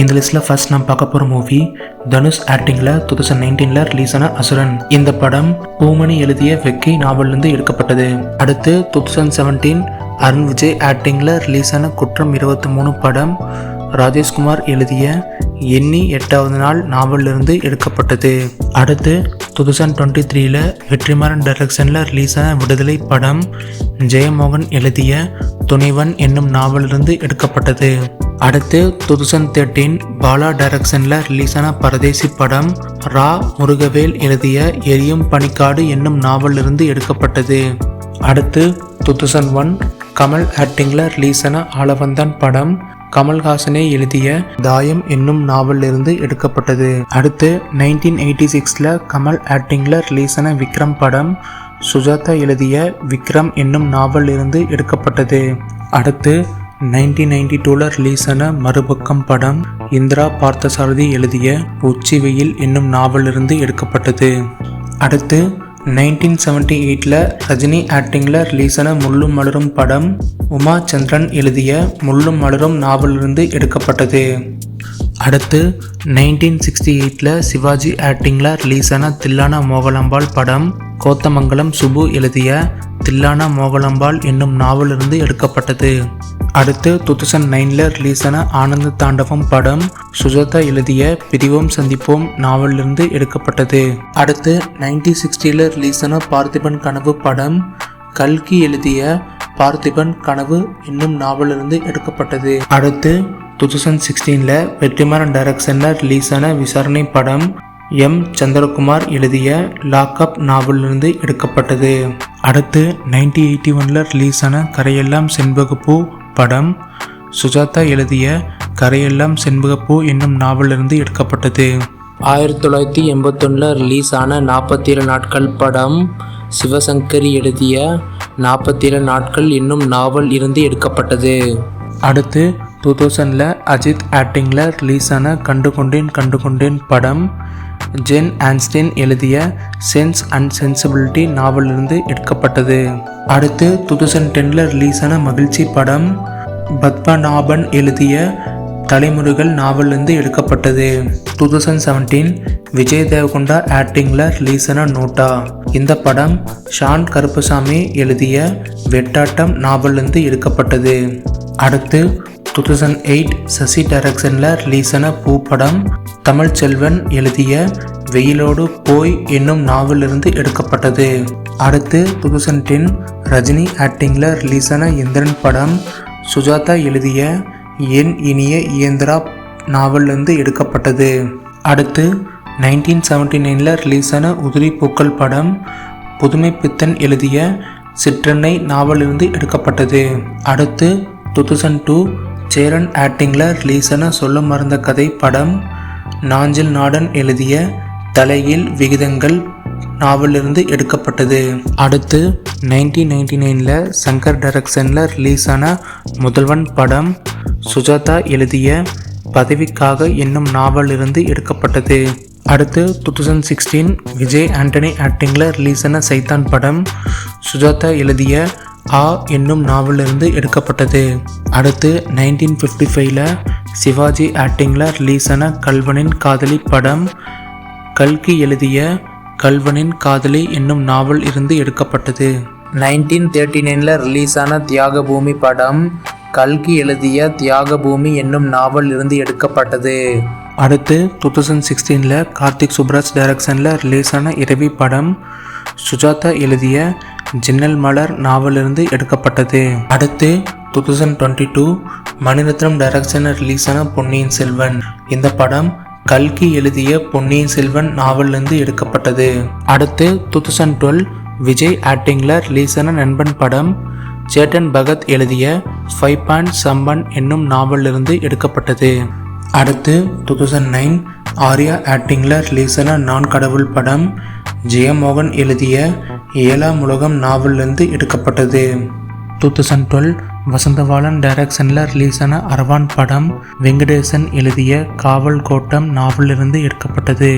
இந்த லிஸ்ட்ல ஃபர்ஸ்ட் நம்ம பார்க்க போற மூவி தனுஷ் ஆக்டிங்ல 2019ல ரிலீஸ் ஆன அசுரன். இந்த படம் பூமணி எழுதிய வெக்கை நாவல்ல இருந்து எடுக்கப்பட்டது. அடுத்து 2017 அருண் விஜய் ஆக்டிங்ல ரிலீஸ் ஆன குற்றம் 23 படம் ராஜேஷ்குமார் எழுதிய எண்ணி 8வது நாள் நாவல்ல இருந்து எடுக்கப்பட்டது. அடுத்து 2023ல வெற்றிமாறன் டைரக்ஷன்ல ரிலீஸ் ஆன விடுதலை படம் ஜெயமோகன் எழுதிய துணைவன் என்னும் நாவலிருந்து எடுக்கப்பட்டது. அடுத்து 2013 பாலா டைரக்ஷன்ல ரிலீஸ் ஆன பரதேசி படம் ரா முருகவேல் எழுதிய எரியும் பனிக்காடு என்னும் நாவலிருந்து எடுக்கப்பட்டது. அடுத்து 2001 கமல் ஆக்டிங்ல ரிலீஸ் ஆன ஆளவந்தான் படம் கமல்ஹாசனே எழுதிய தாயம் என்னும் நாவலிருந்து எடுக்கப்பட்டது. அடுத்து 1986ல கமல் ஆக்டிங்ல ரிலீஸ் ஆன விக்ரம் படம் சுஜாதா எழுதிய விக்ரம் என்னும் நாவலிருந்து எடுக்கப்பட்டது. அடுத்து 1992ல ரிலீஸ் ஆன மறுபக்கம் படம் இந்திரா பார்த்தசாரதி எழுதிய உச்சி வெயில் என்னும் நாவலிருந்து எடுக்கப்பட்டது. அடுத்து 1978ல ரஜினி ஆக்டிங்ல ரிலீஸ் ஆன முள்ளும் மலரும் படம் உமா சந்திரன் எழுதிய முள்ளும் மலரும் நாவலிருந்து எடுக்கப்பட்டது. அடுத்து 1968ல சிவாஜி ஆக்டிங்ல ரிலீஸ் ஆன தில்லானா மோகலாம்பாள் படம் கோத்தமங்கலம் சுபு எழுதிய தில்லானா மோகலாம்பாள் என்னும் நாவலிருந்து எடுக்கப்பட்டது. அடுத்து 2009ல ரிலீஸ் ஆன ஆனந்த தாண்டவம் படம் சுஜாதா எழுதிய பிரிவோம் சந்திப்போம் நாவலிருந்து எடுக்கப்பட்டது. அடுத்து 1960ல ரிலீஸ் ஆன பார்த்திபன் கனவு படம் கல்கி எழுதிய பார்த்திபன் கனவு என்னும் நாவலிருந்து எடுக்கப்பட்டது. அடுத்து 2016ல வெற்றிமாறன் டைரக்ஷன்ல ரிலீஸ் ஆன விசாரணை படம் எம் சந்திரகுமார் எழுதிய லாக்அப் நாவலிருந்து எடுக்கப்பட்டது. அடுத்து 1981ல ரிலீஸ் ஆன கரையெல்லாம் செண்பகப்பூ படம் சுஜாதா எழுதிய கரையெல்லாம் செண்பகப்பூ என்னும் நாவலிருந்து எடுக்கப்பட்டது. 1981ல ரிலீஸ் ஆன 47 நாட்கள் படம் சிவசங்கரி எழுதிய 47 நாட்கள் என்னும் நாவல் இருந்து எடுக்கப்பட்டது. அடுத்து 2000ல அஜித் ஆக்டிங்ல ரிலீஸ் ஆன கண்டு கொண்டேன் படம் ஜென் ஆன்ஸ்டீன் எழுதிய சென்ஸ் அண்ட் சென்சிபிலிட்டி நாவலிருந்து எடுக்கப்பட்டது. அடுத்து 2010ல ரிலீஸ் ஆன மகிழ்ச்சி படம் பத்மநாபன் எழுதிய தலைமுறைகள் நாவலிருந்து எடுக்கப்பட்டது. 2017 விஜய் தேவகுண்டா ஆக்டிங்ல ரிலீஸ் ஆன நோட்டா. இந்த படம் ஷான் கருப்பசாமி எழுதிய வெட்டாட்டம் நாவலிருந்து எடுக்கப்பட்டது. அடுத்து 2008 சசி டைரக்ஷன்ல ரிலீஸ் ஆன பூ படம் தமிழ் செல்வன் எழுதிய வெயிலோடு போய் என்னும் நாவலிருந்து எடுக்கப்பட்டது. அடுத்து 2010 ரஜினி ஆக்டிங்ல ரிலீஸ் ஆன இந்திரன் படம் சுஜாதா எழுதிய என் இனிய இயந்திரா நாவலிருந்து எடுக்கப்பட்டது. அடுத்து 1979ல ரிலீஸ் ஆன உதிரி பூக்கள் படம் புதுமை பித்தன் எழுதிய சிற்றெண்ணை நாவலிருந்து எடுக்கப்பட்டது. அடுத்து 2002 சேரன் ஆக்டிங்ல ரிலீஸ் ஆன சொல்ல மறந்த கதை படம் நாஞ்சில் நாடன் எழுதிய தலைகீழ் விகிதங்கள் நாவலிருந்து எடுக்கப்பட்டது. அடுத்து 1999ல சங்கர் டைரக்ஷன்ல ரிலீஸ் ஆன முதல்வன் படம் சுஜாதா எழுதிய பதவிக்காக என்னும் நாவலிருந்து எடுக்கப்பட்டது. அடுத்து 2016 விஜய் ஆண்டனி ஆக்டிங்ல ரிலீஸ் ஆன சைத்தான் படம் சுஜாதா எழுதிய ஆ என்னும் நாவலிருந்து எடுக்கப்பட்டது. அடுத்து 1955ல சிவாஜி ஆக்டிங்ல ரிலீஸ் ஆன கல்வனின் காதலி படம் கல்கி எழுதிய கல்வனின் காதலி என்னும் நாவல் இருந்து எடுக்கப்பட்டது. 1939ல ரிலீஸ் ஆன தியாக பூமி படம் கல்கி எழுதிய தியாக பூமி என்னும் நாவல் இருந்து எடுக்கப்பட்டது. அடுத்து 2016ல கார்த்திக் சுப்ராஜ் டைரக்ஷன்ல ரிலீஸ் ஆன இரவி படம் சுஜாதா எழுதிய ஜன்னல் மலர் நாவலிருந்து எடுக்கப்பட்டது. அடுத்து 2022 மணிரத்னம் டைரக்ஷனில் ரிலீஸ் ஆன பொன்னியின் செல்வன். இந்த படம் கல்கி எழுதிய பொன்னியின் செல்வன் நாவலிருந்து எடுக்கப்பட்டது. அடுத்து 2012 விஜய் ஆக்டிங்ல ரிலீஸ் ஆன நண்பன் படம் சேட்டன் பகத் எழுதிய 5 பாயிண்ட் சம்பன் என்னும் நாவலிருந்து எடுக்கப்பட்டது. அடுத்து 2009 ஆர்யா ஆக்டிங்ல ரிலீஸ் ஆன நான் கடவுள் படம் ஜெயமோகன் எழுதிய 7ஆம் உலகம் நாவலிருந்து எடுக்கப்பட்டது. 2012 வசந்தபாலன் டைரக்ஷன்ல ரிலீஸ் ஆன அரவான் படம் வெங்கடேசன் எழுதிய காவல் கோட்டம் நாவலிருந்து எடுக்கப்பட்டது.